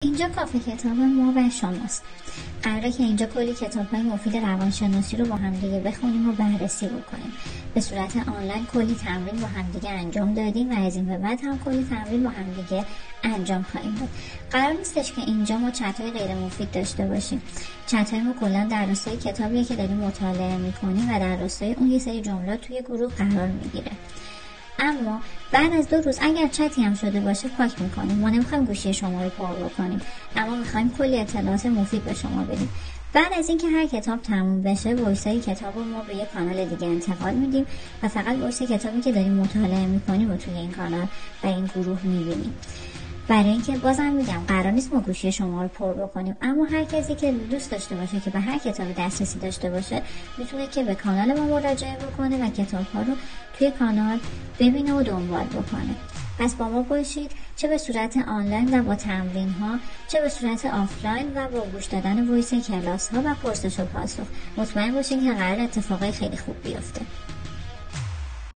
اینجا کافه کتاب ما و شماست. قراره که اینجا کلی کتاب‌های مفید روانشناسی رو با همدیگه بخونیم و بررسی بکنیم. به صورت آنلاین کلی تمرین با همدیگه انجام دادیم و از این به بعد هم کلی تمرین با همدیگه انجام خواهیم داد. قرار نیستش که اینجا ما چت‌های غیر مفید داشته باشیم. چت‌های ما کلا در راستای کتابیه که داریم مطالعه می‌کنیم و در راستای اون یه سری جملات توی گروه قرار می‌گیره. اما بعد از 2 روز اگر چتی هم شده باشه پاک میکنیم. ما نمیخوایم گوشی شما رو پر بکنیم، اما میخوایم کلی اطلاعات مفید به شما بدیم. بعد از اینکه هر کتاب تموم بشه، وایسای کتاب رو ما به یه کانال دیگه انتقال میدیم و فقط وایس کتابی که داریم مطالعه میکنیم و توی این کانال و این گروه میبینیم. برای اینکه بازم میگم قرار نیست ما گوشی شما رو پر بکنیم، اما هر کسی که دوست داشته باشه که به هر کتابی دسترسی داشته باشه میتونه که به کانال ما مراجعه بکنه و کتاب‌ها رو توی کانال ببینه و دنبال بکنه. پس با ما باشید، چه به صورت آنلاین و با تمرین ها، چه به صورت آفلاین و با گوش دادن وایس کلاس ها و پرسش و پاسخ. مطمئن باشید که قرار اتفاقای خیلی خوب بیفته.